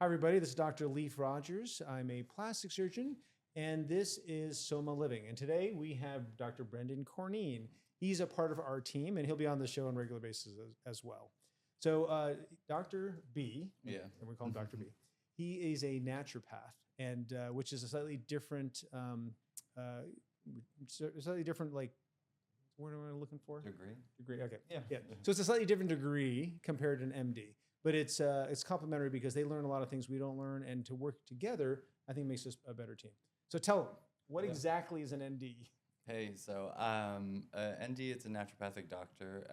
Hi, everybody. This is Dr. Leif Rogers. I'm a plastic surgeon, and this is SOMA Living. And today we have Dr. Brendan Courneene. He's a part of our team, and he'll be on the show on a regular basis as well. So Dr. B, Yeah, and we call him Dr. B, he is a naturopath, and which is a slightly different, like, what am I looking for? Degree. Okay. Yeah. So it's a slightly different degree compared to an MD, but it's complementary because they learn a lot of things we don't learn, and to work together, I think makes us a better team. So tell them, what exactly is an ND? Hey, so ND, it's a naturopathic doctor,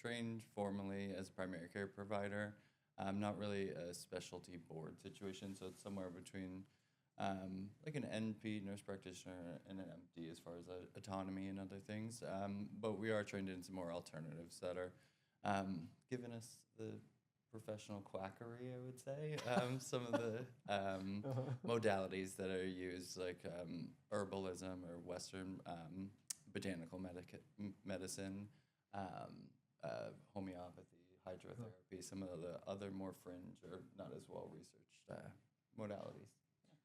trained formally as a primary care provider. Not really a specialty board situation, so it's somewhere between like an NP, nurse practitioner, and an MD as far as autonomy and other things. But we are trained in some more alternatives that are giving us the professional quackery, I would say. Some of the modalities that are used, like herbalism or Western botanical medicine, homeopathy, hydrotherapy, some of the other more fringe or not as well researched modalities.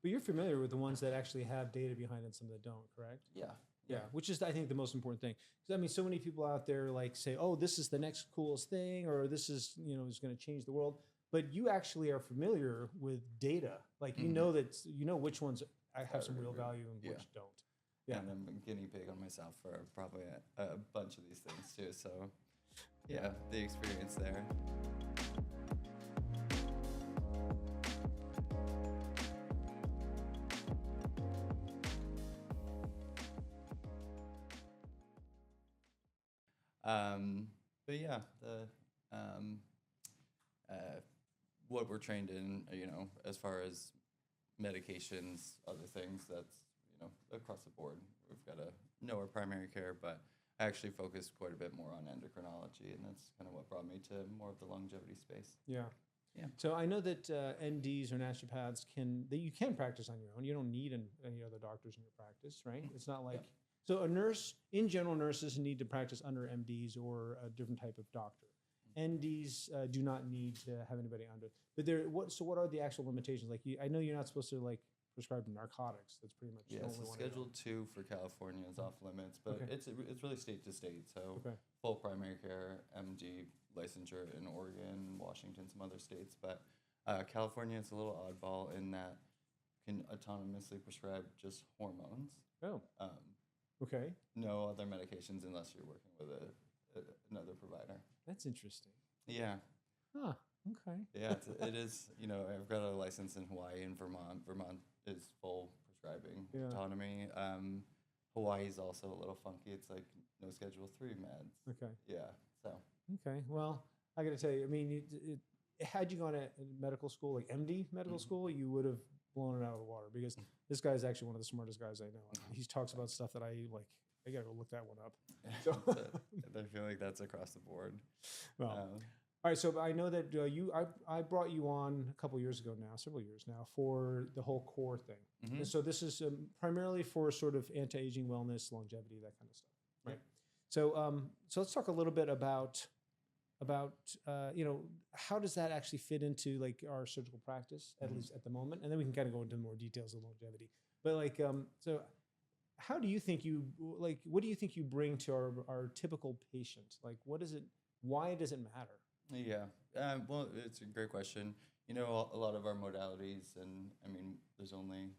But you're familiar with the ones that actually have data behind it, some that don't, correct? Yeah. Which is, I think, the most important thing. Because I mean, so many people out there like say, "Oh, this is the next coolest thing," or "This is is going to change the world." But you actually are familiar with data, like you know which ones have some real value and which don't. Yeah, and I'm a guinea pig on myself for probably a bunch of these things too. So yeah, the experience there. But yeah, what we're trained in, as far as medications, other things, that's, across the board. We've got to know our primary care, but I actually focus quite a bit more on endocrinology, and that's kind of what brought me to more of the longevity space. Yeah. Yeah. So I know that NDs or naturopaths you can practice on your own. You don't need any other doctors in your practice, right? It's not like so a nurse, in general, nurses need to practice under MDs or a different type of doctor. NDs do not need to have anybody under. But what are the actual limitations? Like I know you're not supposed to like prescribe narcotics. That's pretty much the only so one. Schedule 2 for California is off limits, but it's really state to state. So full primary care, MD licensure in Oregon, Washington, some other states, but California is a little oddball in that can autonomously prescribe just hormones. Oh. Okay. No other medications unless you're working with another provider. That's interesting. Yeah. Huh. Okay. Yeah, it is. I've got a license in Hawaii and Vermont. Vermont is full prescribing autonomy. Hawaii is also a little funky. It's like no Schedule 3 meds. Okay. Yeah. So. Okay. Well, I got to tell you, I mean, had you gone to medical school, like MD medical school, you would have blown it out of the water because this guy is actually one of the smartest guys I know. He talks about stuff that I like. I got to go look that one up. So. I feel like that's across the board. Well, all right. So I know that I brought you on a couple years ago now, several years now, for the whole core thing. And so this is primarily for sort of anti-aging, wellness, longevity, that kind of stuff, right? So let's talk a little bit about how does that actually fit into like our surgical practice, at least at the moment, and then we can kind of go into more details of longevity. But like, so how do you think what do you think you bring to our typical patient? Like, why does it matter? Yeah, well, it's a great question. A lot of our modalities, and I mean, there's only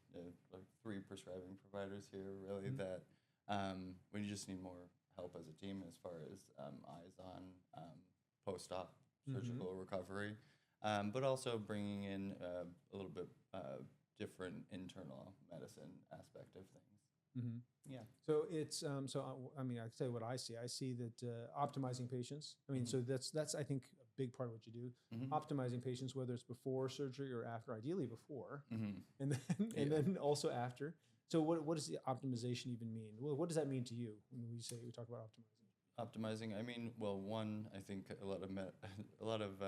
like 3 prescribing providers here, really, that we just need more help as a team as far as eyes on post-op surgical recovery, but also bringing in a little bit different internal medicine aspect of things. Yeah. So it's I mean, I say what I see. I see that optimizing patients. I mean, so that's I think a big part of what you do. Optimizing patients, whether it's before surgery or after, ideally before, and then also after. So what does the optimization even mean? Well, what does that mean to you when we talk about optimizing? Optimizing. I mean, well, one, I think a lot of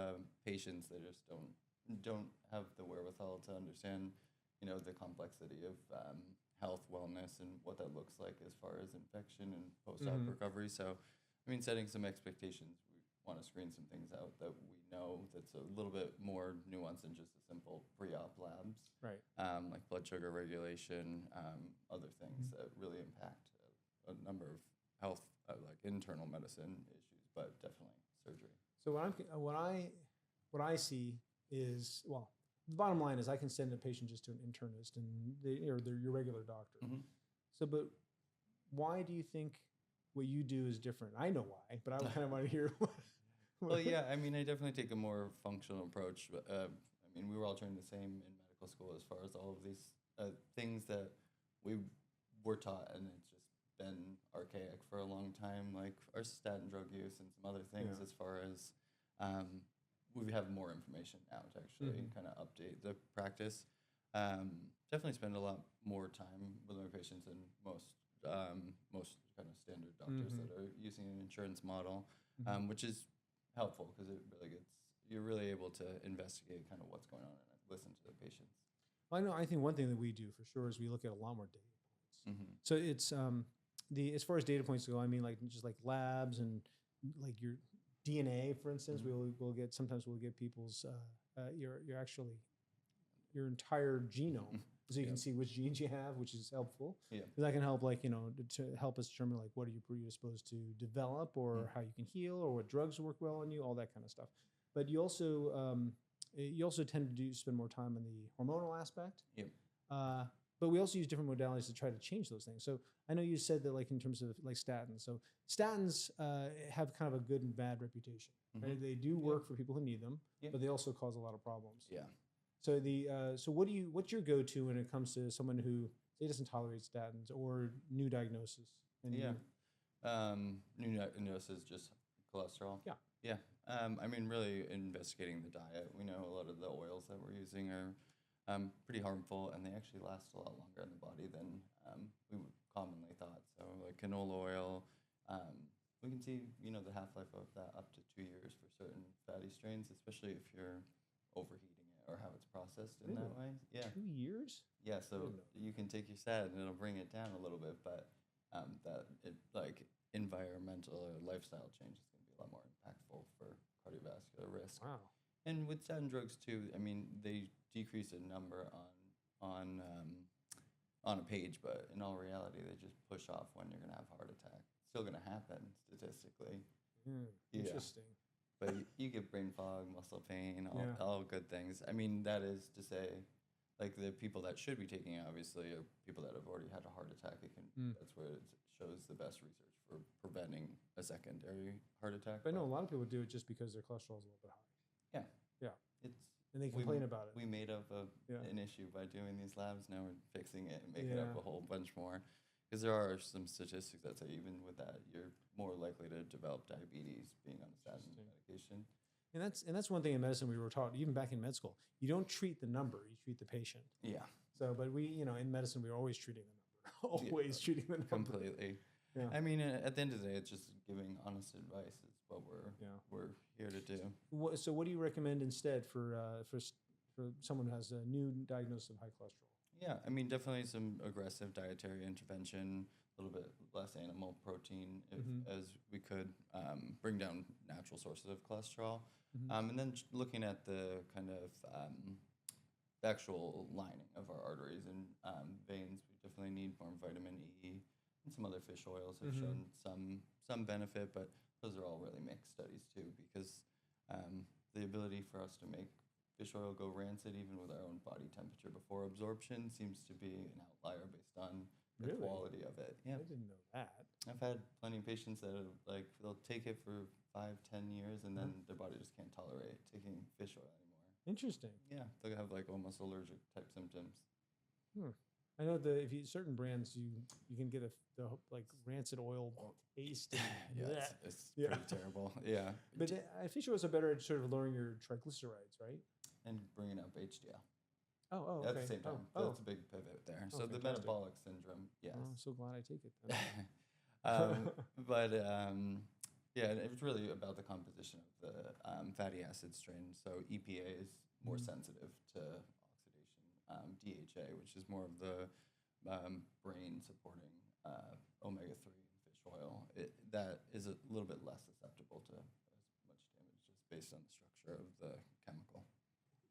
patients, they just don't have the wherewithal to understand, the complexity of health, wellness, and what that looks like as far as infection and post-op recovery. So, I mean, setting some expectations. want to screen some things out that we know that's a little bit more nuanced than just a simple pre-op labs, Right. like blood sugar regulation, other things that really impact a number of health, like internal medicine issues, but definitely surgery. So what I see is, well, the bottom line is I can send a patient just to an internist and they're your regular doctor. Mm-hmm. So, but why do you think what you do is different? I know why, but I kind of want to hear. Well, yeah, I mean, I definitely take a more functional approach. I mean, we were all trained the same in medical school as far as all of these things that we were taught, and it's just been archaic for a long time, like our statin drug use and some other things as far as we have more information now to actually kind of update the practice. Definitely spend a lot more time with my patients than most kind of standard doctors that are using an insurance model, which is helpful because it really you're really able to investigate kind of what's going on and listen to the patients. Well, I think one thing that we do for sure is we look at a lot more data points. So it's as far as data points go, I mean, like just like labs and like your DNA, for instance, we'll get people's your entire genome, so you can see which genes you have, which is helpful. Yeah, that can help, like, to help us determine like what are you predisposed to develop, or how you can heal, or what drugs work well on you, all that kind of stuff. But you also tend to spend more time on the hormonal aspect. Yep. But we also use different modalities to try to change those things. So I know you said that, like, in terms of like statins. So statins have kind of a good and bad reputation. Right? They do work for people who need them, but they also cause a lot of problems. Yeah. So what's your go-to when it comes to someone who, say, doesn't tolerate statins, or new diagnosis? New diagnosis, just cholesterol. Yeah. Yeah. I mean, really investigating the diet. We know a lot of the oils that we're using are pretty harmful, and they actually last a lot longer in the body than we would commonly thought. So like canola oil, we can see, the half-life of that up to 2 years for certain fatty strains, especially if you're overheating it or how it's processed in that way. Yeah. 2 years? Yeah, so you can take your statin and it'll bring it down a little bit, but like environmental or lifestyle change is going to be a lot more impactful for cardiovascular risk. Wow. And with statin drugs too, I mean, they decrease a number on a page, but in all reality, they just push off when you're going to have a heart attack. It's still going to happen statistically. Interesting. But you get brain fog, muscle pain, all good things. I mean, that is to say, like, the people that should be taking it, obviously, are people that have already had a heart attack. That's where it shows the best research for preventing a secondary heart attack. But I know a lot of people do it just because their cholesterol is a little bit high. Yeah. And they complain about it. We made up an issue by doing these labs. Now we're fixing it and making up a whole bunch more. Because there are some statistics that say even with that, you're more likely to develop diabetes being on a statin medication. And that's one thing in medicine we were taught, even back in med school. You don't treat the number, you treat the patient. Yeah. So, but we, in medicine, we're always treating the number. Always treating the number. Completely. Yeah. I mean, at the end of the day, it's just giving honest advice is what we're here to do. So what do you recommend instead for someone who has a new diagnosis of high cholesterol? Yeah, I mean, definitely some aggressive dietary intervention, a little bit less animal protein as we could, bring down natural sources of cholesterol. And then looking at the kind of the actual lining of our arteries and veins, we definitely need more vitamin E, and some other fish oils have shown some benefit, but those are all really mixed studies too, because the ability for us to make fish oil go rancid even with our own body temperature before absorption seems to be an outlier based on the quality of it. Yeah, I didn't know that. I've had plenty of patients that have, like, they'll take it for 5-10 years and then their body just can't tolerate taking fish oil anymore. Interesting. Yeah, they'll have like almost allergic type symptoms. I know if you certain brands, you can get the like rancid oil taste. It's pretty terrible. Yeah, but fish oils are better at sort of lowering your triglycerides, right? And bringing up HDL. Okay. At the same time. So that's a big pivot there. So the metabolic syndrome, yes. I'm so glad I take it then. But it's really about the composition of the fatty acid strain. So EPA is more sensitive to oxidation. DHA, which is more of the brain supporting omega-3 fish oil, that is a little bit less susceptible to as much based on the structure of the chemical.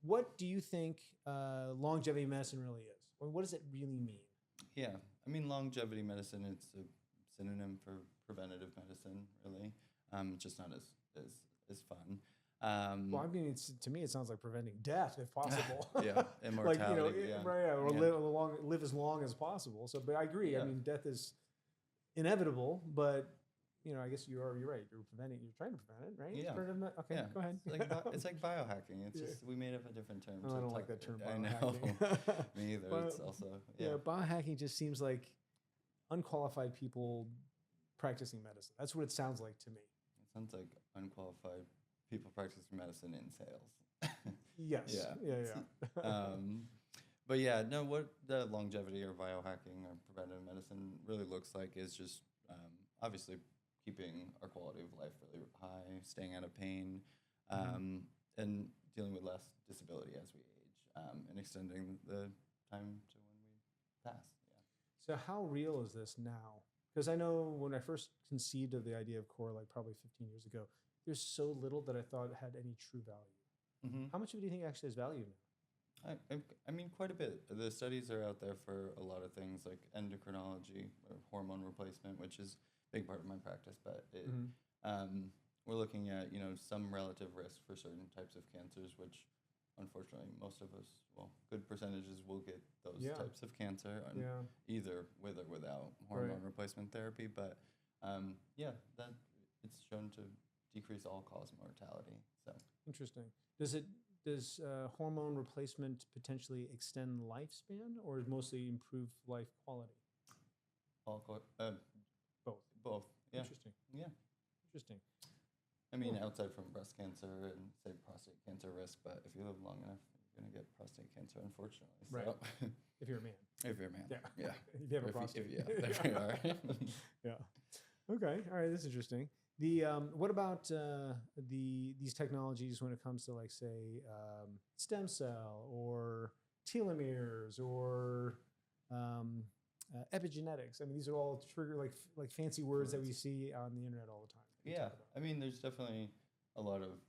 What do you think longevity medicine really is? Or what does it really mean? Yeah, I mean, longevity medicine, it's a synonym for preventative medicine, really. Just not as fun. Well, I mean, to me, it sounds like preventing death if possible. Yeah, immortality. Yeah. Right, yeah, or Yeah. live as long as possible. So, but I agree. Yeah. I mean, death is inevitable, but I guess you're right. You're trying to prevent it, right? Yeah. Okay, Yeah. go ahead. It's like biohacking. It's Yeah. just we made up a different term. Oh, I to don't talk like that term, I know. biohacking. Me either. Well, It's also biohacking just seems like unqualified people practicing medicine. That's what it sounds like to me. It sounds like unqualified people practicing medicine in sales. Yes. Yeah. But yeah, no, what the longevity or biohacking or preventive medicine really looks like is just obviously keeping our quality of life really high, staying out of pain, and dealing with less disability as we age, and extending the time to when we pass. Yeah. So how real is this now? Because I know when I first conceived of the idea of core, like probably 15 years ago, there's so little that I thought it had any true value. Mm-hmm. How much of it do you think actually has value now? I mean, quite a bit. The studies are out there for a lot of things like endocrinology or hormone replacement, which is a big part of my practice. But we're looking at some relative risk for certain types of cancers, which unfortunately most of us, good percentages will get those types of cancer, either with or without hormone replacement therapy. But that it's shown to decrease all-cause mortality. So interesting. Does hormone replacement potentially extend lifespan, or mostly improve life quality? Both. Both. Yeah. Interesting. Yeah. Interesting. I mean, outside from breast cancer and say prostate cancer risk, but if you live long enough, you're going to get prostate cancer, unfortunately. So. Right. If you're a man. If you're a man. Yeah. If you have a prostate. There we are. Yeah. Okay. All right. That's interesting. What about these technologies when it comes to, like, say, stem cell or telomeres or epigenetics? I mean, these are all trigger like fancy words that we see on the internet all the time. Yeah, I mean, there's definitely a lot of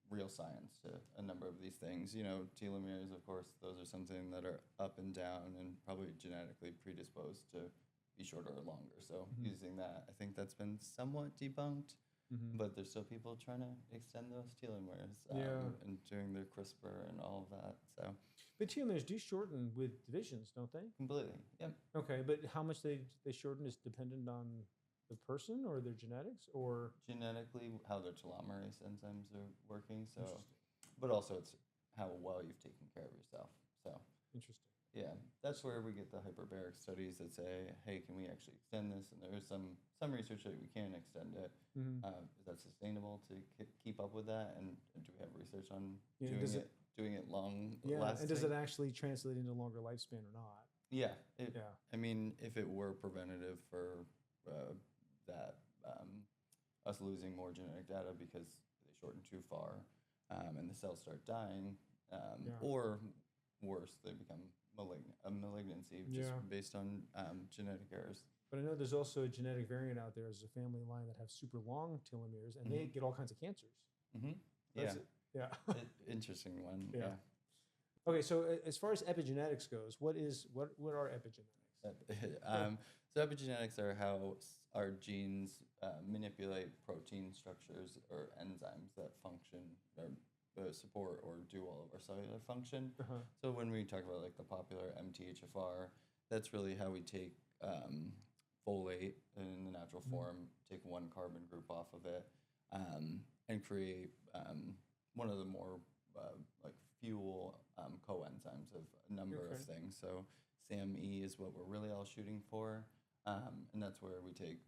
real science to a number of these things. Telomeres, of course, those are something that are up and down and probably genetically predisposed to be shorter or longer. So using that, I think that's been somewhat debunked, but there's still people trying to extend those telomeres and doing their CRISPR and all of that. So, but telomeres do shorten with divisions, don't they? Completely. Yep. Okay, but how much they shorten is dependent on the person or their genetics, or genetically how their telomerase enzymes are working. So, but also it's how well you've taken care of yourself. So interesting. Yeah, that's where we get the hyperbaric studies that say, hey, can we actually extend this? And there is some research that we can extend it. Is that sustainable to keep up with that? And do we have research on doing it long lasting? And does it actually translate into longer lifespan or not? Yeah. I mean, if it were preventative for us losing more genetic data because they shorten too far and the cells start dying, or worse, they become a malignancy just based on genetic errors. But I know there's also a genetic variant out there as a family line that have super long telomeres, and they get all kinds of cancers. Interesting one. Okay, so as far as epigenetics goes, what are epigenetics? So epigenetics are how our genes manipulate protein structures or enzymes that function or support or do all of our cellular function. So when we talk about like the popular MTHFR, that's really how we take folate in the natural form, take one carbon group off of it, and create one of the more like fuel coenzymes of a number of things. So SAMe is what we're really all shooting for, and that's where we take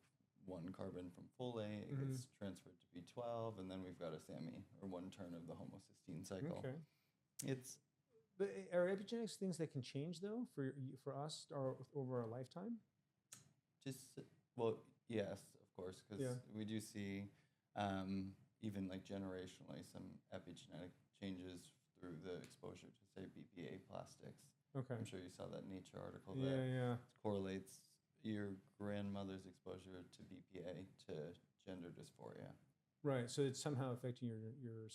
one carbon from folate, it gets transferred to B12, and then we've got a SAMe, or one turn of the homocysteine cycle. But are epigenetics things that can change, though, for us or over our lifetime? Yes, of course, because we do see even like generationally some epigenetic changes through the exposure to, say, BPA plastics. I'm sure you saw that Nature article that correlates your grandmother's exposure to BPA to gender dysphoria. Right. So it's somehow affecting your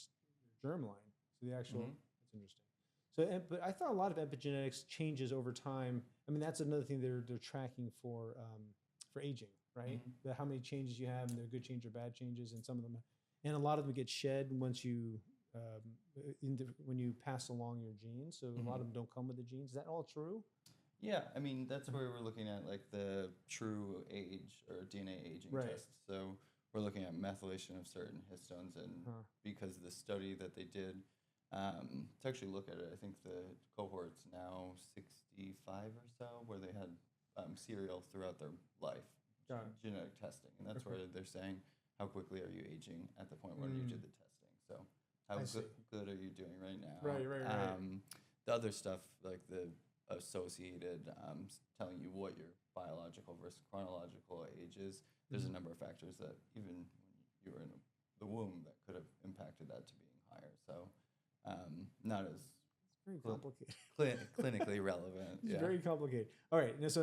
germline. So the actual Hmm. that's interesting. So, but I thought a lot of epigenetics changes over time. I mean, that's another thing they're tracking for aging, right? Hmm. How many changes you have, and they're good changes or bad changes, and some of them, and a lot of them get shed once you when you pass along your genes. So a lot Hmm. of them don't come with the genes. Is that all true? Yeah, I mean that's where we're looking at like the true age or DNA aging Right. test. So we're looking at methylation of certain histones, and Huh. because of the study that they did to actually look at it, I think the cohort's now 65 or so, where they had serial throughout their life Got genetic testing, and it. that's Okay. where they're saying how quickly are you aging at the point when you Mm, did the testing. So how I see. good are you doing right now? Right. The other stuff like the associated telling you what your biological versus chronological age is. There's a Mhm. number of factors that even when you were in the womb that could have impacted that to being higher. So not as It's very cl- complicated. clinically relevant. It's Yeah. very complicated. All right. Now, so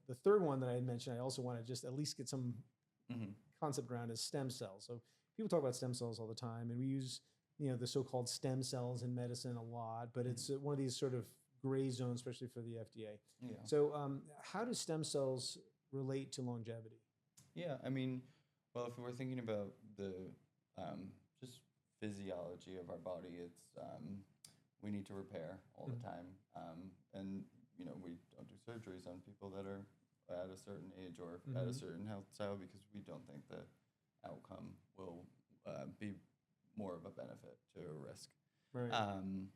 the third one that I had mentioned, I also want to just at least get some Hmm. concept around is stem cells. So people talk about stem cells all the time, and we use the so-called stem cells in medicine a lot, but it's one of these sort of gray zones, especially for the FDA. Yeah. So how do stem cells relate to longevity? Yeah, I mean, well, if we're thinking about the just physiology of our body, it's we need to repair all the Mhm. time, and we don't do surgeries on people that are at a certain age or at a Mhm. certain health style because we don't think the outcome will be more of a benefit to a risk. Right. Um,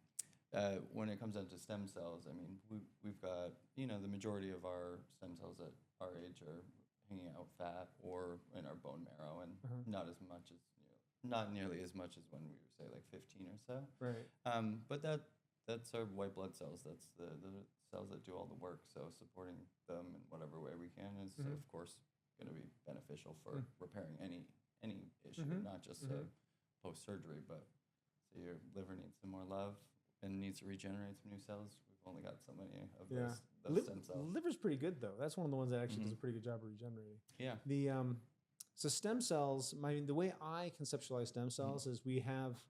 when it comes down to stem cells, I mean, we've got the majority of our stem cells at our age are hanging out fat or in our bone marrow, and Uh-huh. not as much as not nearly as much as when we were say like 15 or so. Right. But that's our white blood cells. That's the cells that do all the work. So supporting them in whatever way we can is Mhm. of course going to be beneficial for Mm. repairing any issue, Mhm. not just Mhm. post surgery, but say your liver needs some more love and needs to regenerate some new cells. We've only got so many of Yeah. those stem cells. Liver's pretty good though. That's one of the ones that actually does Hmm. a pretty good job of regenerating. Yeah. The so stem cells. The way I conceptualize stem Hmm. cells is we have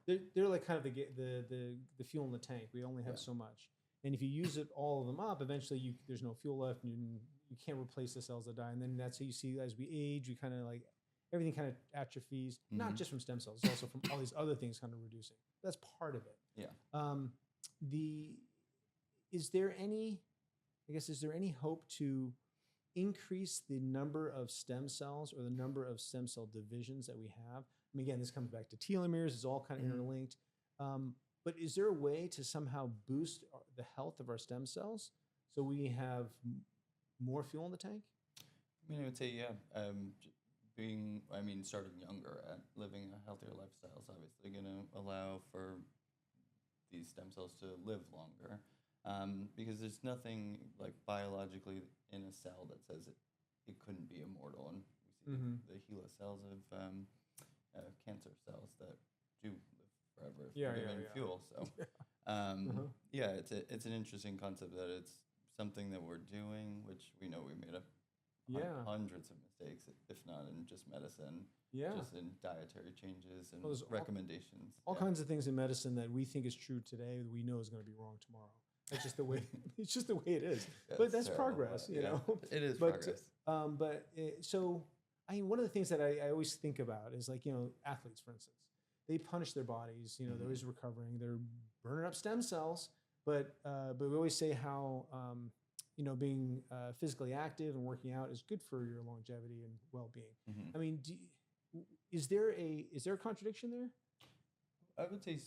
they're like kind of the fuel in the tank. We only have Yeah. so much, and if you use it all of them up, eventually there's no fuel left, and you can't replace the cells that die. And then that's how you see as we age, we kind of like everything kind of atrophies, not Hmm. just from stem cells, it's also from all these other things kind of reducing. That's part of it. Yeah. Um, the is there any is there any hope to increase the number of stem cells or the number of stem cell divisions that we have? I mean, again, this comes back to telomeres, it's all kind of Hmm. interlinked. But is there a way to somehow boost the health of our stem cells so we have more fuel in the tank? I mean, I would say, yeah, starting younger and living a healthier lifestyle is obviously going to allow for these stem cells to live longer. Because there's nothing like biologically in a cell that says it couldn't be immortal. And we see Mm-hmm. the HeLa cells of cancer cells that do live forever if Yeah, they're yeah, given yeah. fuel. So, Uh-huh. yeah, it's an interesting concept that it's something that we're doing, which we know we made a Yeah, hundreds of mistakes, if not in just medicine, yeah. just in dietary changes and Well, there's recommendations. all Yeah. kinds of things in medicine that we think is true today that we know is going to be wrong tomorrow. That's just the way. It's just the way it is. Yeah, But it's that's terrible, progress, but you yeah, know. it is But progress. so I mean, one of the things that I always think about is like athletes, for instance, they punish their bodies. They're Mhm. always recovering. They're burning up stem cells. But we always say how being physically active and working out is good for your longevity and well-being. Mhm. I mean, is there a contradiction there? I would say,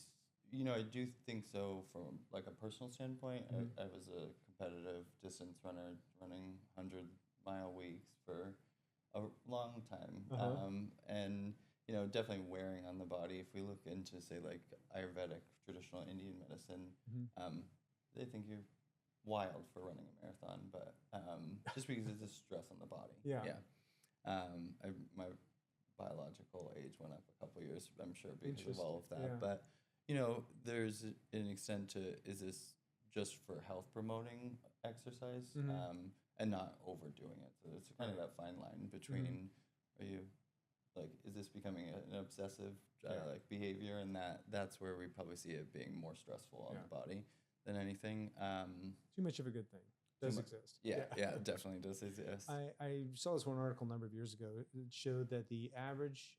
I do think so from like a personal standpoint. Mhm. I was a competitive distance runner running 100-mile weeks for a long time. Uh-huh. And, definitely wearing on the body. If we look into, say, like Ayurvedic, traditional Indian medicine, Mhm. they think you're wild for running a marathon, but just because it's a stress on the body. Yeah. Yeah. My biological age went up a couple years, I'm sure, because of all of that. Yeah. But there's an extent to is this just for health promoting exercise, Mhm. and not overdoing it. So it's kind of Right. that fine line between are you like, is this becoming an obsessive like behavior? And that's where we probably see it being more stressful on the body than anything. Too much of a good thing does exist. Yeah, it definitely does exist. I saw this one article a number of years ago. It showed that the average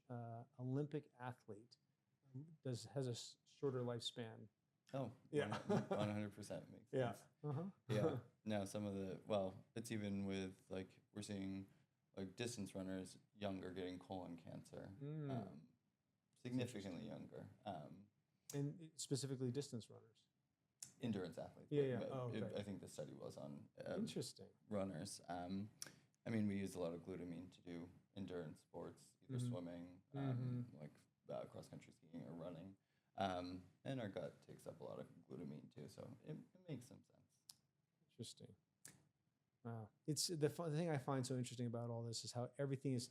Olympic athlete has a shorter lifespan. Oh, yeah, 100% makes sense. Yeah. Uh-huh. Yeah. Now some of it's even with, like, we're seeing, like, distance runners younger getting colon cancer, significantly younger. And specifically distance runners. Endurance athletes. Yeah. I think the study was on interesting runners. I mean, we use a lot of glutamine to do endurance sports, either swimming, like cross country skiing or running. And our gut takes up a lot of glutamine too, so it makes some sense. Interesting. Wow. It's the thing I find so interesting about all this is how everything is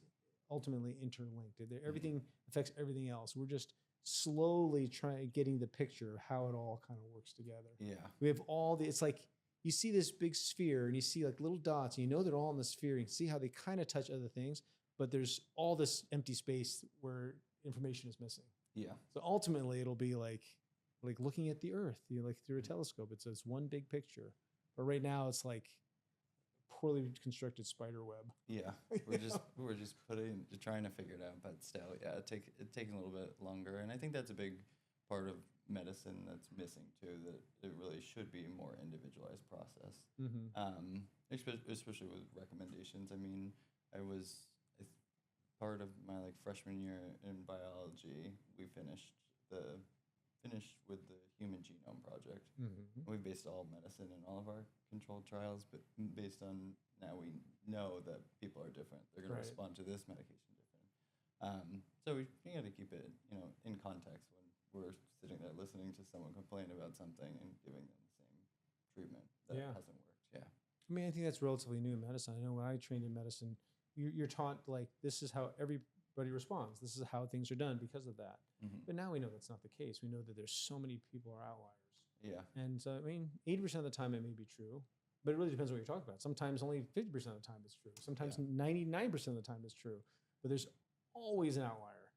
ultimately interlinked. Everything affects everything else. We're just slowly getting the picture of how it all kind of works together. Yeah. We have it's like you see this big sphere and you see like little dots and you know they're all in the sphere. You can see how they kind of touch other things, but there's all this empty space where information is missing. Yeah. So ultimately it'll be like looking at the Earth, like through a telescope. It's this one big picture. But right now it's like poorly constructed spider web. Yeah. We're just trying to figure it out, but still, yeah, it's taking a little bit longer. And I think that's a big part of medicine that's missing too, that it really should be a more individualized process. Especially with recommendations. I mean, part of my freshman year in biology, we finished with the Human Genome Project. We based all medicine and all of our controlled trials, but based on now we know that people are different. They're going to respond to this medication different. So we got to keep it, in context when we're sitting there listening to someone complain about something and giving them the same treatment that hasn't worked. Yeah. I mean, I think that's relatively new in medicine. I know when I trained in medicine, you're taught like this is how everybody responds. This is how things are done because of that. But now we know that's not the case. We know that there's so many people are outliers. Yeah. And I mean, 80% of the time it may be true, but it really depends on what you're talking about. Sometimes only 50% of the time it's true. Sometimes 99% of the time it's true. But there's always an outlier.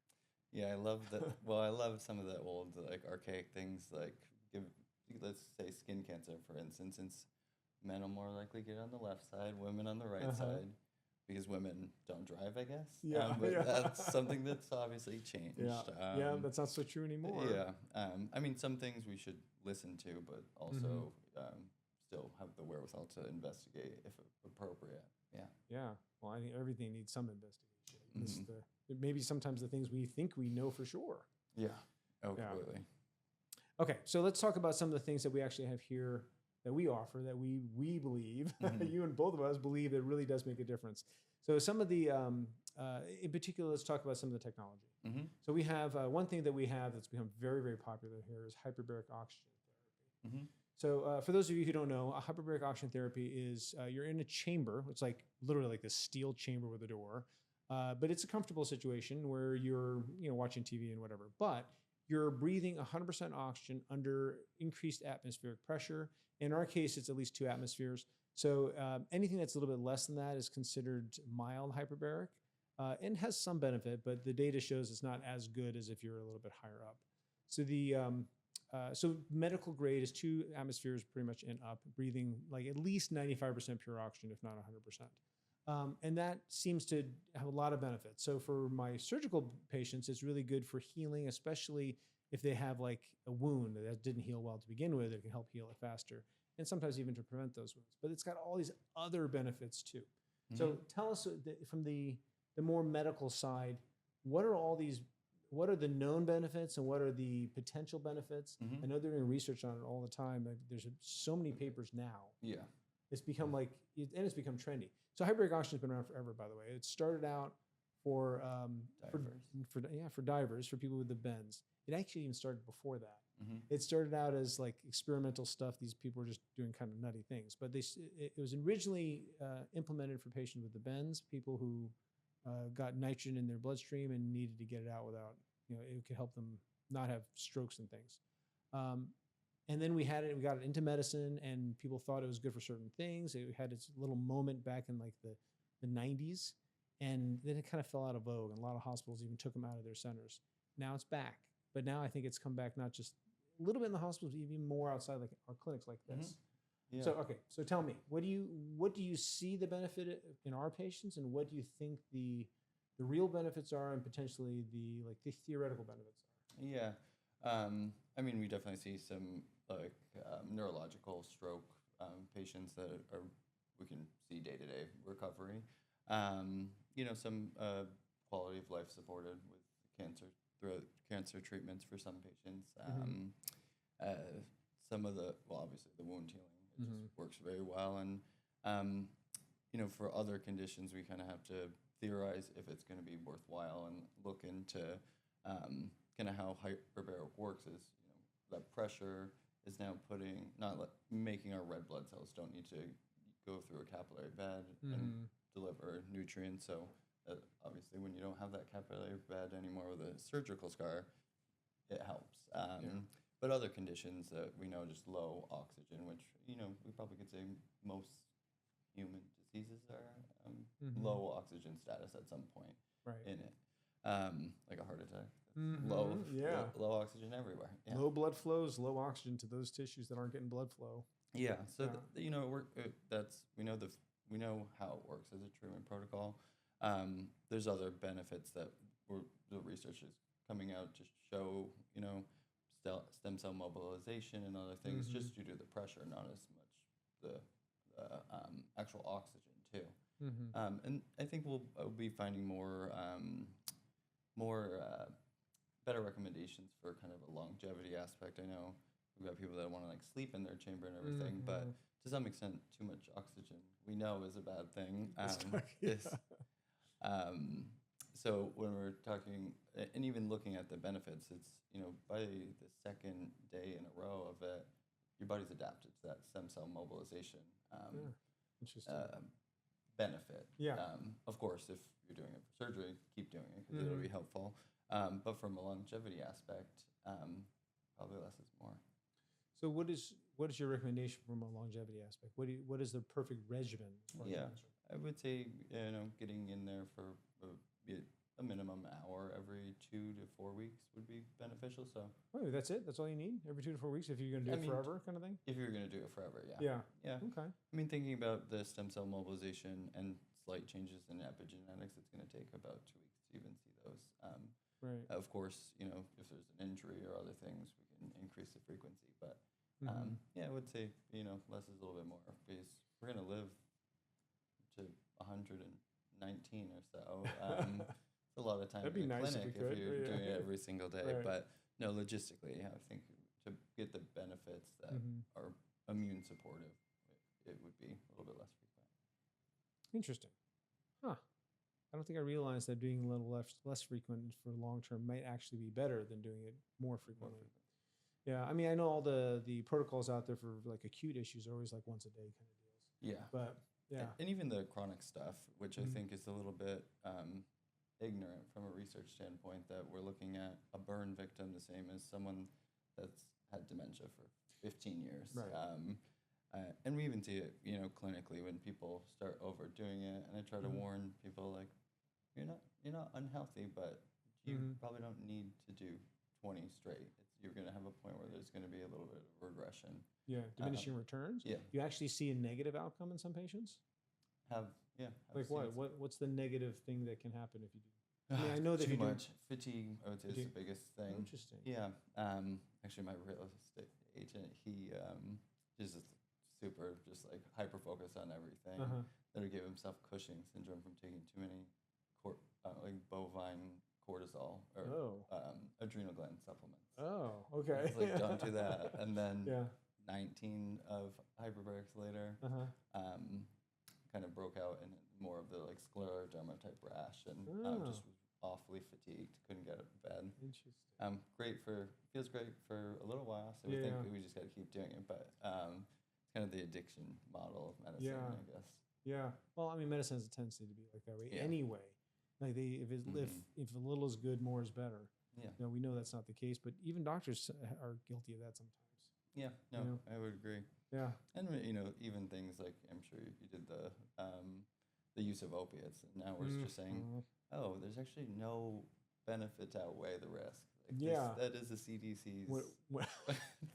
Yeah, I love that. Well, I love some of the old archaic things let's say skin cancer, for instance, since men are more likely to get on the left side, women on the right side. Because women don't drive, I guess. But that's something that's obviously changed. That's not so true anymore. Yeah. I mean, some things we should listen to, but also still have the wherewithal to investigate if appropriate. Yeah. Yeah. Well, I think everything needs some investigation. Maybe sometimes the things we think we know for sure. Yeah. Oh, completely. Okay. So let's talk about some of the things that we actually have here that we offer that we believe, you and both of us believe that really does make a difference. So some of the, in particular, let's talk about some of the technology. So we have one thing that we have that's become very, very popular here is hyperbaric oxygen therapy. So for those of you who don't know, a hyperbaric oxygen therapy is you're in a chamber. It's like literally like this steel chamber with a door, but it's a comfortable situation where you're watching TV and whatever, but you're breathing 100% oxygen under increased atmospheric pressure. In our case, it's at least 2 atmospheres. So anything that's a little bit less than that is considered mild hyperbaric and has some benefit, but the data shows it's not as good as if you're a little bit higher up. So so medical grade is 2 atmospheres pretty much and up, breathing like at least 95% pure oxygen, if not 100%. And that seems to have a lot of benefits. So for my surgical patients, it's really good for healing, especially if they have like a wound that didn't heal well to begin with. It can help heal it faster, and sometimes even to prevent those wounds. But it's got all these other benefits too. So tell us from the more medical side, what are the known benefits and what are the potential benefits? I know they're doing research on it all the time. There's so many papers now. Yeah. It's become it's become trendy. So hyperbaric oxygen's been around forever, by the way. It started out for divers, for people with the bends. It actually even started before that. It started out as like experimental stuff. These people were just doing kind of nutty things, but it was originally implemented for patients with the bends, people who got nitrogen in their bloodstream and needed to get it out without, it could help them not have strokes and things. And then we got it into medicine, and people thought it was good for certain things. It had its little moment back in like the 90s, And then it kind of fell out of vogue, and a lot of hospitals even took them out of their centers. Now it's back, but now I think it's come back not just a little bit in the hospitals, but even more outside, like our clinics like this. Yeah. So okay, so tell me, what do you see the benefit in our patients, and what do you think the real benefits are, and potentially the theoretical benefits are? Yeah. I mean, we definitely see some like neurological stroke patients that we can see day-to-day recovery. Some quality of life supported with cancer treatments for some patients. Some of obviously the wound healing just works very well. And, for other conditions, we kind of have to theorize if it's going to be worthwhile and look into kind of how hyperbaric works is, that pressure is now making our red blood cells don't need to go through a capillary bed and deliver nutrients. So obviously when you don't have that capillary bed anymore with a surgical scar, it helps. But other conditions that we know, just low oxygen, which, we probably could say most human diseases are low oxygen status at some point in it. Like a heart attack. Low oxygen everywhere. Yeah. Low blood flows, low oxygen to those tissues that aren't getting blood flow. Yeah. So we know how it works as a treatment protocol. There's other benefits that the research is coming out to show, stem cell mobilization and other things just due to the pressure, not as much the actual oxygen too. And I think we'll be finding more better recommendations for kind of a longevity aspect. I know we've got people that want to like sleep in their chamber and everything, but to some extent, too much oxygen we know is a bad thing. So when we're talking and even looking at the benefits, it's by the second day in a row of it, your body's adapted to that stem cell mobilization benefit. Of course, if you're doing it for surgery, keep doing it because it'll be helpful. But from a longevity aspect, probably less is more. So what is your recommendation from a longevity aspect? What is the perfect regimen? I would say getting in there for a minimum hour every 2 to 4 weeks would be beneficial. So that's it. That's all you need every 2 to 4 weeks if you're going to do it forever, kind of thing. If you're going to do it forever, yeah. Okay. I mean, thinking about the stem cell mobilization and slight changes in epigenetics, it's going to take about 2 weeks to even see those. Of course, if there's an injury or other things, we can increase the frequency. But I would say less is a little bit more because we're going to live to 119 or so. It's a lot of time in the clinic if you're doing it every single day. But no, logistically, I think to get the benefits that are immune supportive, it would be a little bit less frequent. Interesting. Huh. I don't think I realized that doing a little less frequent for long term might actually be better than doing it more frequently. Yeah, I mean, I know all the protocols out there for like acute issues are always like once a day kind of deals. Yeah. But and even the chronic stuff, which I think is a little bit ignorant from a research standpoint, that we're looking at a burn victim the same as someone that's had dementia for 15 years. And we even see it, clinically when people start overdoing it. And I try to warn people like, you're not unhealthy, but you probably don't need to do 20 straight. You're going to have a point where there's going to be a little bit of regression. Yeah, diminishing returns. Yeah, you actually see a negative outcome in some patients. Like what? What's the negative thing that can happen if you do? I mean, I know that too much fatigue. I would say is the biggest thing. Interesting. Yeah. Actually, my real estate agent, he is super just like hyper focused on everything. That would give himself Cushing syndrome from taking too many like bovine cortisol or adrenal gland supplements. Oh, okay. It's like don't do that, and then 19 of hyperbarics later, kind of broke out in more of the like scleroderma type rash, and just was awfully fatigued, couldn't get out of bed. Interesting. Feels great for a little while, so we think we just got to keep doing it, but it's kind of the addiction model of medicine, I guess. Yeah. Well, I mean, medicine has a tendency to be like that way anyway. Like if a little is good, more is better. Yeah. We know that's not the case, but even doctors are guilty of that sometimes. Yeah. No, I would agree. Yeah. And even things like I'm sure you did the use of opiates. And now we're just saying, oh, there's actually no benefit to outweigh the risk. Like Yeah. that is the CDC's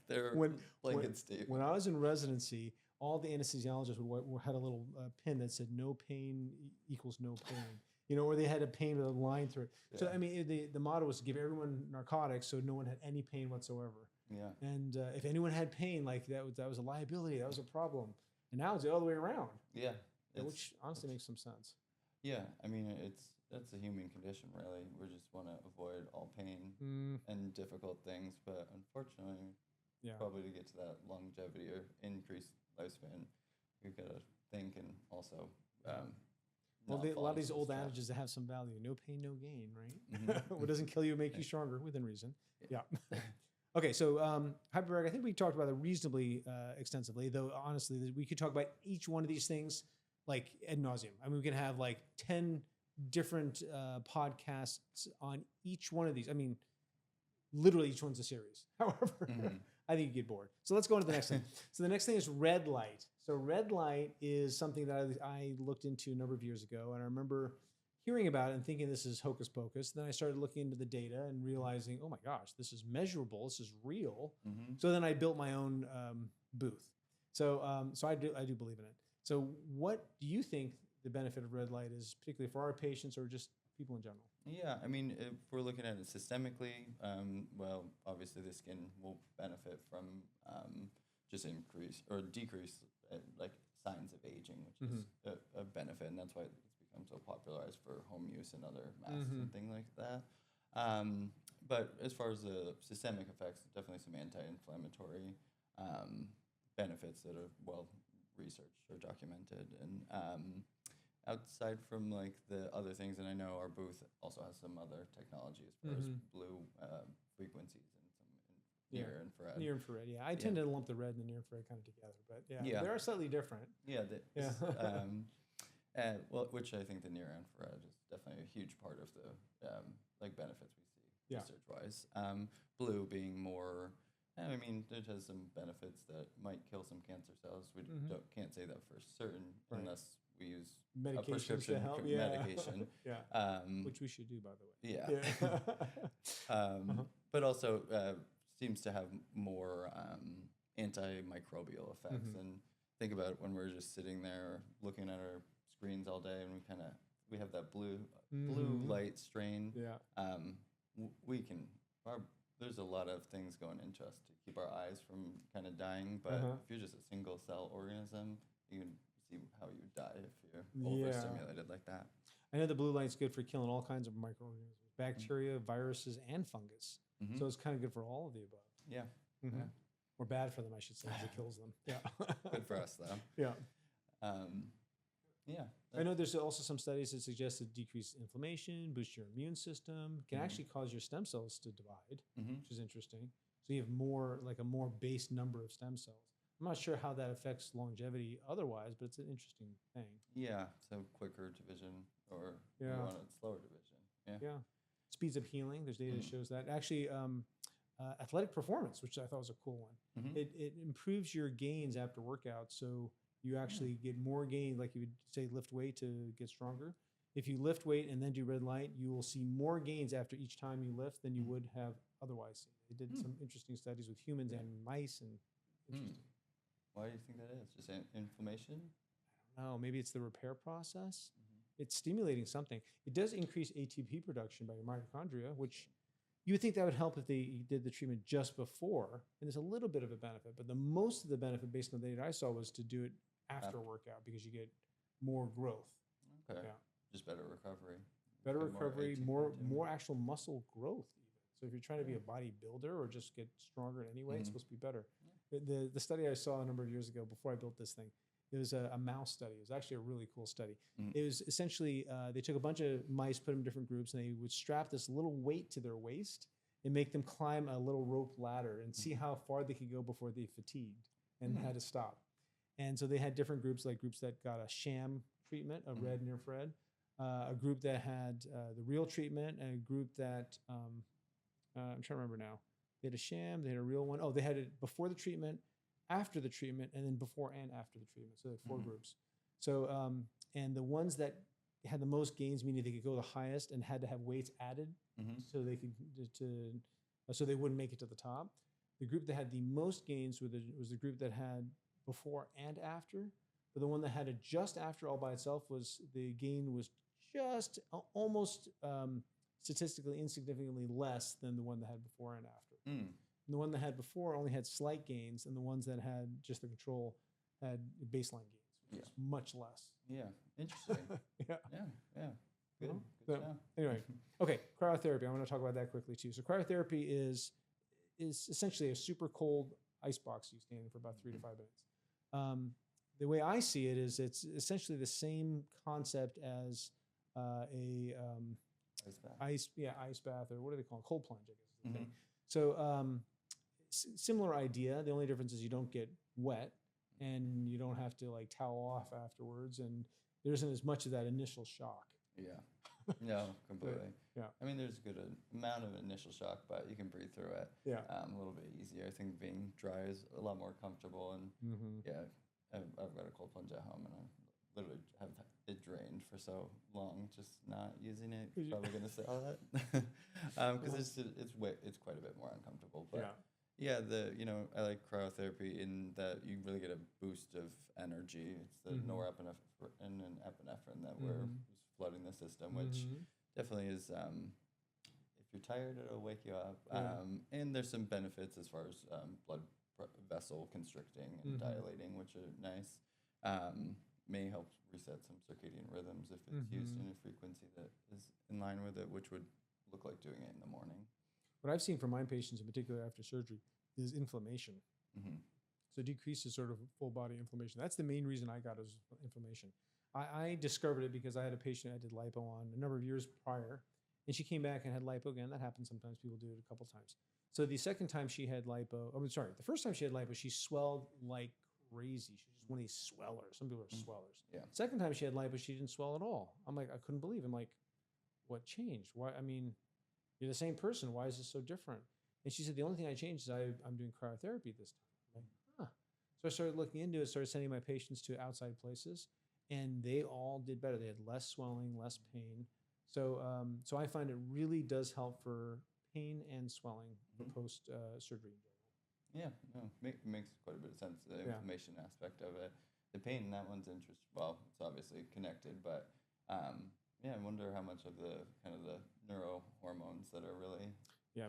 their when blanket statement. when I was in residency, all the anesthesiologists had a little pin that said "no pain equals no pain." You know, or they had a pain with a line through it. Yeah. So I mean, the motto was to give everyone narcotics, so no one had any pain whatsoever. Yeah. And if anyone had pain, like that was a liability. That was a problem. And now it's the other way around. Yeah. Which honestly makes some sense. Yeah. I mean, that's a human condition, really. We just want to avoid all pain and difficult things. But unfortunately, probably to get to that longevity or increased lifespan, we've got to think and also. Well, a lot of these old adages that have some value. No pain, no gain, right? What doesn't kill you make you stronger, within reason. Yeah. Okay, so hyperbaric, I think we talked about it reasonably extensively, though honestly, we could talk about each one of these things like ad nauseum. I mean, we can have like 10 different podcasts on each one of these. I mean, literally each one's a series. However, I think you get bored. So let's go on to the next thing. So the next thing is red light. So red light is something that I looked into a number of years ago, and I remember hearing about it and thinking this is hocus pocus. Then I started looking into the data and realizing, oh my gosh, this is measurable. This is real. So then I built my own booth. So I do believe in it. So what do you think the benefit of red light is, particularly for our patients or just people in general? Yeah, I mean, if we're looking at it systemically, well, obviously the skin will benefit from just increase or decrease like signs of aging, which is a benefit, and that's why it's become so popularized for home use and other masks and things like that. But as far as the systemic effects, definitely some anti-inflammatory benefits that are well researched or documented. And outside from like the other things, and I know our booth also has some other technology as far as blue frequencies and some near infrared. Near infrared, yeah. I tend to lump the red and the near infrared kind of together, but they are slightly different. Yeah, well, which I think the near infrared is definitely a huge part of the like benefits we see research-wise. Blue being more, I mean, it has some benefits that might kill some cancer cells. We can't say that for certain unless we use a prescription medication. Which we should do, by the way. But also seems to have more antimicrobial effects. And think about it when we're just sitting there looking at our screens all day, and we have that blue light strain. There's a lot of things going into us to keep our eyes from kind of dying. But if you're just a single cell organism, you can see how you die if you're overstimulated like that. I know the blue light's good for killing all kinds of microorganisms, bacteria, viruses, and fungus. So it's kind of good for all of the above. Or bad for them, I should say, because it kills them. Good for us, though. I know there's also some studies that suggest that decreased inflammation, boost your immune system, can actually cause your stem cells to divide, which is interesting. So you have a more base number of stem cells. I'm not sure how that affects longevity otherwise, but it's an interesting thing. Yeah, so quicker division or you want it slower division. Speeds up healing. There's data that shows that. Actually, athletic performance, which I thought was a cool one. It improves your gains after workout, so you actually get more gain, like you would say lift weight to get stronger. If you lift weight and then do red light, you will see more gains after each time you lift than you would have otherwise seen. They did some interesting studies with humans and mice, and interesting. Why do you think that is? Just inflammation? I don't know. Maybe it's the repair process. It's stimulating something. It does increase ATP production by your mitochondria, which you would think that would help if they did the treatment just before. And there's a little bit of a benefit, but the most of the benefit based on the data I saw was to do it after a workout because you get more growth. Okay. Just better recovery. Better recovery, more actual muscle growth even. So if you're trying to be a bodybuilder or just get stronger in any way, it's supposed to be better. The study I saw a number of years ago before I built this thing, it was a mouse study. It was actually a really cool study. It was essentially, they took a bunch of mice, put them in different groups, and they would strap this little weight to their waist and make them climb a little rope ladder and see how far they could go before they fatigued and had to stop. And so they had different groups, like groups that got a sham treatment of red and infrared, a group that had the real treatment, and a group that, I'm trying to remember now. They had a sham, they had a real one. Oh, they had it before the treatment, after the treatment, and then before and after the treatment. So they had 4 groups. So, and the ones that had the most gains, meaning they could go the highest and had to have weights added so they could so they wouldn't make it to the top. The group that had the most gains was the group that had before and after. But the one that had it just after all by itself the gain was just almost statistically insignificantly less than the one that had before and after. And the one that had before only had slight gains, and the ones that had just the control had baseline gains, which is much less. Yeah, interesting. Yeah. Good. So, Good to know. anyway, okay, cryotherapy. I want to talk about that quickly too. So cryotherapy is essentially a super cold ice box you stand in for about 3 to 5 minutes. The way I see it is it's essentially the same concept as a Ice bath. ice bath, or what do they call it? Cold plunge, I guess is the thing. So similar idea. The only difference is you don't get wet and you don't have to like towel off afterwards, and there isn't as much of that initial shock. Yeah. No, completely. Yeah. I mean, there's a good amount of initial shock, but you can breathe through it. Yeah. A little bit easier. I think being dry is a lot more comfortable, and yeah, I've got a cold plunge at home, and I literally have it drained for so long, just not using it. Probably gonna say all that because it's quite a bit more uncomfortable. But yeah, I like cryotherapy in that you really get a boost of energy. It's the norepinephrine and epinephrine that we're flooding the system, which definitely is. If you're tired, it'll wake you up. And there's some benefits as far as blood vessel constricting and dilating, which are nice. May help reset some circadian rhythms if it's used in a frequency that is in line with it, which would look like doing it in the morning. What I've seen from my patients, in particular after surgery, is inflammation. So decreases sort of full body inflammation. That's the main reason I got is inflammation. I discovered it because I had a patient I did lipo on a number of years prior, and she came back and had lipo again. That happens sometimes. People do it a couple times. So the second time she had lipo, the first time she had lipo, she swelled like crazy. She's just one of these swellers. Some people are swellers. Yeah. Second time she had lipo, she didn't swell at all. I'm like, I couldn't believe it. I'm like, what changed? Why? I mean, you're the same person. Why is this so different? And she said, the only thing I changed is I'm doing cryotherapy this time. I'm like, huh. So I started looking into it, started sending my patients to outside places, and they all did better. They had less swelling, less pain. So so I find it really does help for pain and swelling post surgery. Yeah, no, makes quite a bit of sense. The inflammation aspect of it, the pain, that one's interesting. Well, it's obviously connected, but I wonder how much of the kind of the neurohormones that are really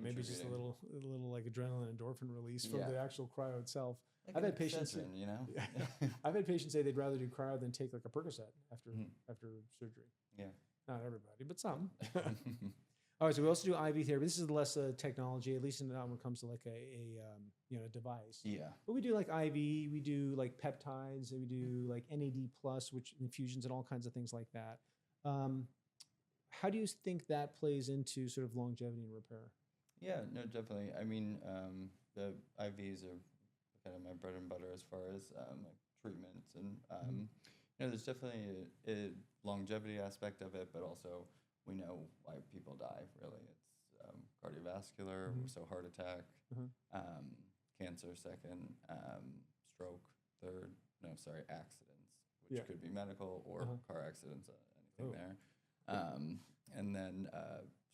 maybe it's just a little like adrenaline endorphin release from the actual cryo itself. Like I've had patients, I've had patients say they'd rather do cryo than take like a Percocet after surgery. Yeah, not everybody, but some. All right, so we also do IV therapy. This is less technology, at least when it comes to like a device. Yeah. But we do like IV, we do like peptides, and we do like NAD plus, which infusions and all kinds of things like that. How do you think that plays into sort of longevity and repair? Yeah, no, definitely. I mean, the IVs are kind of my bread and butter as far as like treatments, and there's definitely a longevity aspect of it, but also we know why people die. Really, it's cardiovascular, so heart attack, cancer second, stroke third. No, sorry, accidents, which could be medical or car accidents, anything there, and then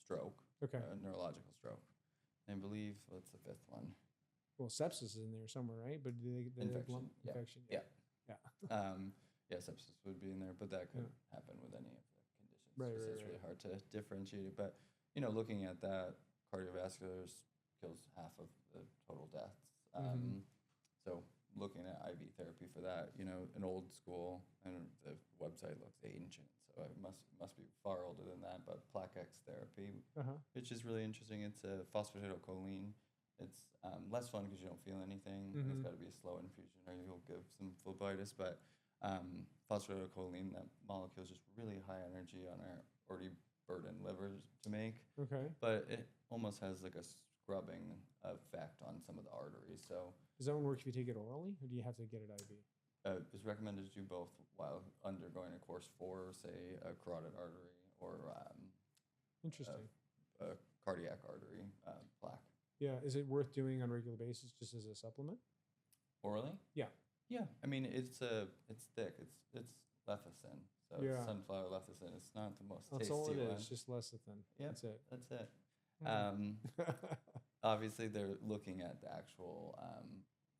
stroke, neurological stroke. I believe what's the fifth one? Well, sepsis is in there somewhere, right? But infection. Infection. Yeah. Sepsis would be in there, but that could happen with any of the conditions. Right. It's really hard to differentiate it. But looking at that, cardiovascular kills half of the total deaths. So looking at IV therapy for that, an old school, and the website looks ancient, so it must be far older than that. But plaque-X therapy, which is really interesting. It's a phosphatidylcholine. It's less fun because you don't feel anything. It's got to be a slow infusion, or you'll give some phlebitis. But phosphatidylcholine, that molecule is just really high energy on our already burdened livers to make. Okay. But it almost has like a scrubbing effect on some of the arteries. So does that one work if you take it orally, or do you have to get it IV? It's recommended to do both while undergoing a course for, say, a carotid artery or interesting, a cardiac artery plaque. Yeah, is it worth doing on a regular basis just as a supplement? Orally? Yeah. Yeah, I mean it's thick. It's lecithin. So Yeah. sunflower lecithin. It's not the most That's tasty all it one. is, just lecithin. Yep, That's it. that's it. Mm. Obviously, they're looking at the actual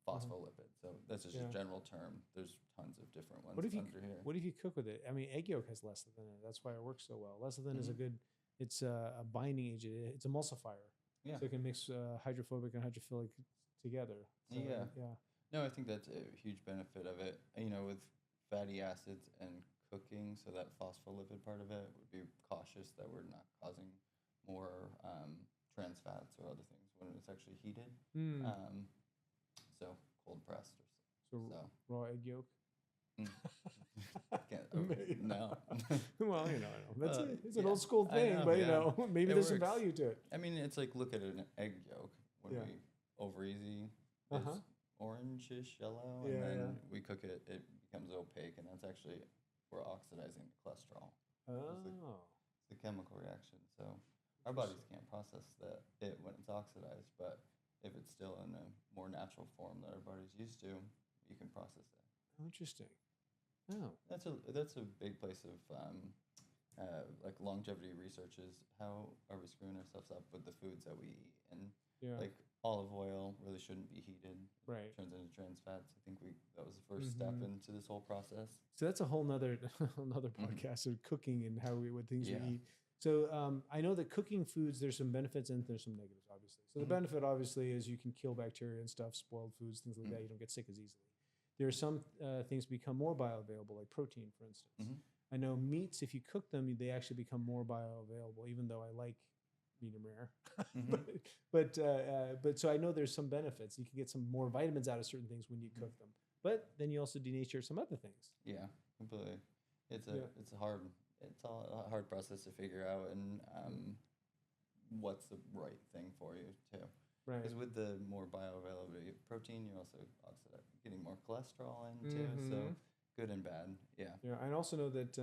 phospholipids. So that's just Yeah. a general term. There's tons of different ones What if you under here. what if you cook with it? I mean, egg yolk has lecithin in it. That's why it works so well. Lecithin is a good. It's a binding agent. It's emulsifier. Yeah. So it can mix hydrophobic and hydrophilic together. So, Yeah. Yeah. No, I think that's a huge benefit of it. With fatty acids and cooking, so that phospholipid part of it, would be cautious that we're not causing more trans fats or other things when it's actually heated. Mm. So cold pressed or So so. raw egg yolk. No. Well, I know. It's an yeah, old school I thing, know, but yeah. maybe It there's some works. value to it. I mean, it's like, look at an egg yolk. When Yeah. we over easy, Uh-huh. it's orangish yellow, Yeah, and then yeah. we cook it, it becomes opaque, and that's actually, we're oxidizing the cholesterol. Oh. It's a chemical reaction. So our bodies can't process it when it's oxidized, but if it's still in a more natural form that our body's used to, you can process it. Interesting. Oh. That's a big place of like longevity research is how are we screwing ourselves up with the foods that we eat, and Yeah. like olive oil really shouldn't be heated. Right. Turns into trans fats. I think that was the first step into this whole process. So that's a whole nother podcast of cooking and what things Yeah. we eat. So I know that cooking foods, there's some benefits and there's some negatives, obviously. So the benefit, obviously, is you can kill bacteria and stuff, spoiled foods, things like that. You don't get sick as easily. There are some things become more bioavailable, like protein, for instance. I know meats, if you cook them, they actually become more bioavailable, even though I like medium rare. But so I know there's some benefits. You can get some more vitamins out of certain things when you cook them. But then you also denature some other things. Yeah, completely. It's a hard process to figure out, and what's the right thing for you too. Right. Because with the more bioavailability of protein, you're also getting more cholesterol in too. So good and bad. Yeah. Yeah. I also know that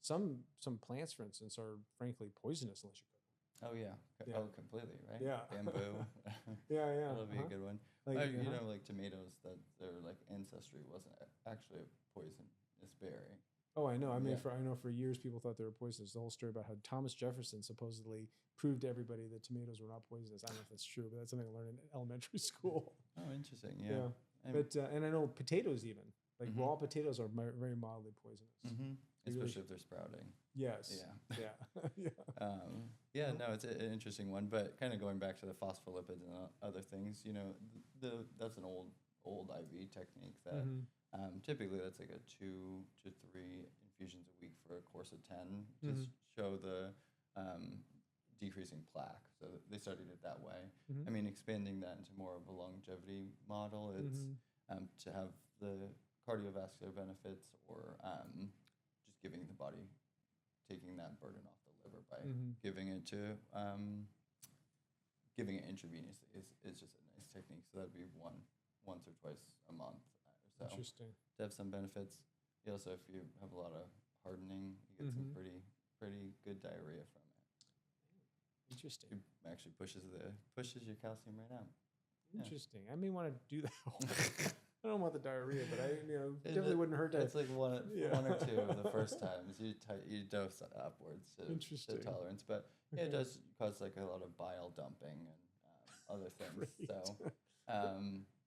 some plants, for instance, are frankly poisonous unless you cook them. Oh yeah. Yeah. Oh, completely. Right. Yeah. Bamboo. Yeah. That'll be a good one. Like, Like tomatoes, that their like ancestry wasn't actually a poisonous berry. Oh, I know. I mean, Yeah. I know for years people thought they were poisonous. The whole story about how Thomas Jefferson supposedly proved to everybody that tomatoes were not poisonous. I don't know if that's true, but that's something I learned in elementary school. Oh, interesting. Yeah. But and I know potatoes even raw potatoes are very mildly poisonous. Especially if they're sprouting. Yes. Yeah. Yeah. No, it's an interesting one, but kind of going back to the phospholipids and other things, that's an old IV technique that typically that's like a 2 to 3 infusions a week for a course of 10 to show the decreasing plaque. So they studied it that way. I mean, expanding that into more of a longevity model, it's to have the cardiovascular benefits or just giving the body, taking that burden off the liver by giving it intravenously is just a nice technique. So that'd be once or twice a month or so. Interesting. To have some benefits. You also, if you have a lot of hardening, you get some pretty good diarrhea from it. Interesting. It actually pushes your calcium right out. Interesting. I may want to do that. I don't want the diarrhea, but I definitely wouldn't hurt to. It's like one or two of the first times you dose upwards to tolerance, but it does cause like a lot of bile dumping and other things. So,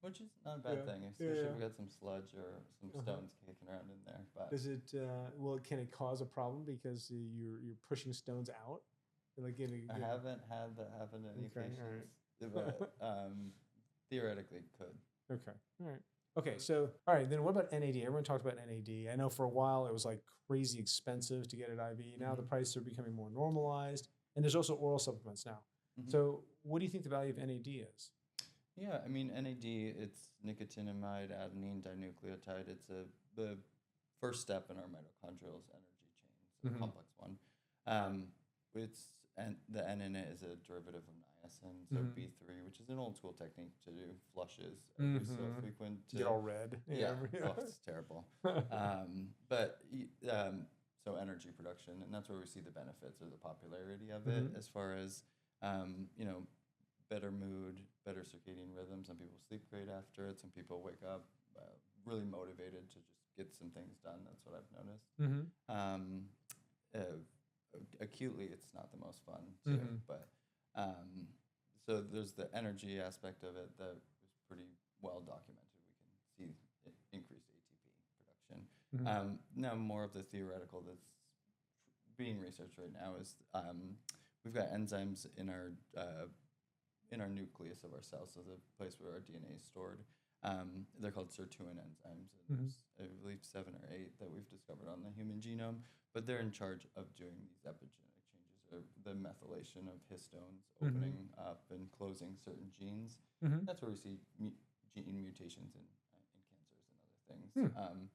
which is not a bad thing, especially if we got some sludge or some stones kicking around in there. But is it? Can it cause a problem because you're pushing stones out? Like I haven't had that happen to any patients, but theoretically it could. Okay. All right. Okay, so all right, then what about NAD? Everyone talked about NAD. I know for a while it was like crazy expensive to get it IV. Now the prices are becoming more normalized, and there's also oral supplements now. So what do you think the value of NAD is? Yeah, I mean NAD, it's nicotinamide adenine dinucleotide. It's the first step in our mitochondrial energy chain. It's a complex one. The N in it is a derivative of niacin, so B3, which is an old school technique to do flushes every so frequent. Get all red. Yeah, it's terrible. So energy production, and that's where we see the benefits or the popularity of it, as far as better mood, better circadian rhythm. Some people sleep great after it. Some people wake up really motivated to just get some things done. That's what I've noticed. Mm-hmm. Acutely, it's not the most fun too, Mm-hmm. but so there's the energy aspect of it that is pretty well documented. We can see increased ATP production. Mm-hmm. Now more of the theoretical that's being researched right now is we've got enzymes in our nucleus of our cells, so the place where our DNA is stored. They're called sirtuin enzymes, and Mm-hmm. there's, I believe, 7 or 8 that we've discovered on the human genome, but they're in charge of doing these epigenetic changes, or the methylation of histones, Mm-hmm. opening up and closing certain genes. Mm-hmm. That's where we see gene mutations in cancers and other things. Hmm.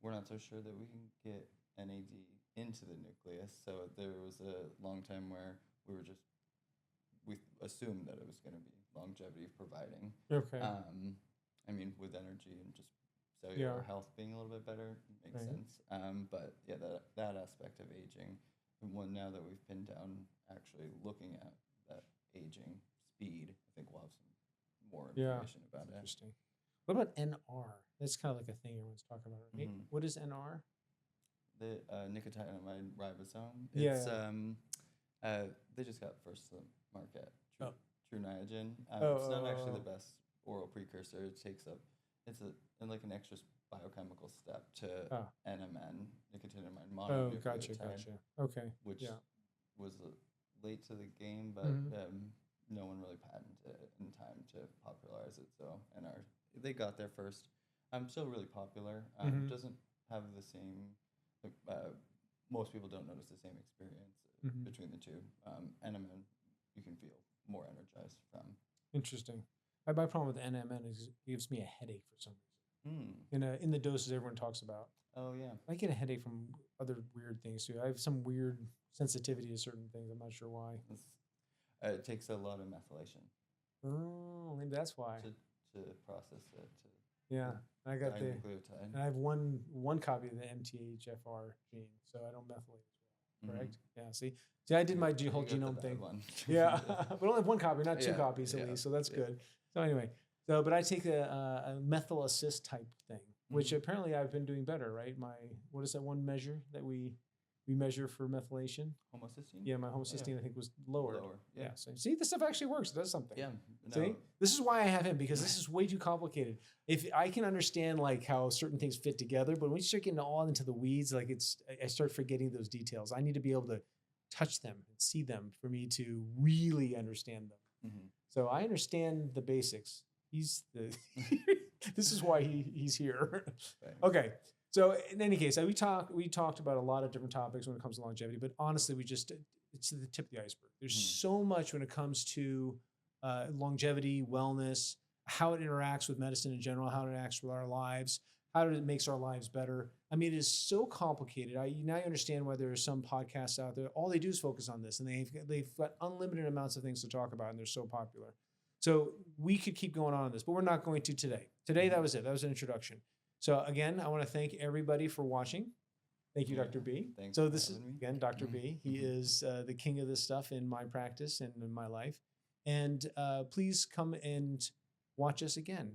We're not so sure that we can get NAD into the nucleus, so there was a long time where we assumed that it was going to be longevity providing. Okay. I mean, with energy and just cellular Yeah. health being a little bit better makes Right. sense. But yeah, that aspect of aging, and now that we've pinned down actually looking at that aging speed, I think we'll have some more Yeah. information about it. Interesting. What about NR? That's kind of like a thing everyone's talking about, right? Mhm. What is NR? The nicotinamide ribosome. Yeah, It's they just got first to the market. Oh. True Niagen. Oh, It's not oh, actually oh. the best oral precursor. It takes up. It's like an extra biochemical step to Ah. NMN, nicotinamide Oh, mononucleotide, gotcha. Okay. which Yeah. was late to the game, but Mhm. no one really patented it in time to popularize it. So they got there first. Still really popular. Mhm. Doesn't have the same. Most people don't notice the same experience Mhm. between the two. NMN, you can feel more energized from. Interesting. My problem with NMN is it gives me a headache for some reason. In the doses everyone talks about. Oh yeah. I get a headache from other weird things too. I have some weird sensitivity to certain things. I'm not sure why. It takes a lot of methylation Oh, maybe that's why. to process it. Yeah. I got and Dinucleotide. I have one copy of the MTHFR gene, so I don't methylate as well. Correct? Yeah. See, I did my whole You got the genome bad thing. one. Yeah, but only have one copy, not two Yeah, copies at yeah, least. So that's yeah. good. So anyway, but I take a methyl assist type thing, which apparently I've been doing better, right? What is that one measure that we measure for methylation? Homocysteine? Yeah, my homocysteine I think was lowered. Lower. Yeah. So see, this stuff actually works. It does something. Yeah. See, this is why I have him, because this is way too complicated. If I can understand like how certain things fit together, but when you start getting all into the weeds, like I start forgetting those details. I need to be able to touch them and see them for me to really understand them. Mhm. So I understand the basics. This is why he's here. Right. Okay. So in any case, we talked about a lot of different topics when it comes to longevity, but honestly, it's the tip of the iceberg. There's so much when it comes to longevity, wellness, how it interacts with medicine in general, how it interacts with our lives, how it makes our lives better. I mean, it is so complicated. Now you understand why there are some podcasts out there. All they do is focus on this, and they've got unlimited amounts of things to talk about, and they're so popular. So we could keep going on this, but we're not going to today. Today, that was it. That was an introduction. So again, I want to thank everybody for watching. Thank you, Dr. B. Thanks So for this is, having me. again, Dr. B. He is the king of this stuff in my practice and in my life. And please come and watch us again.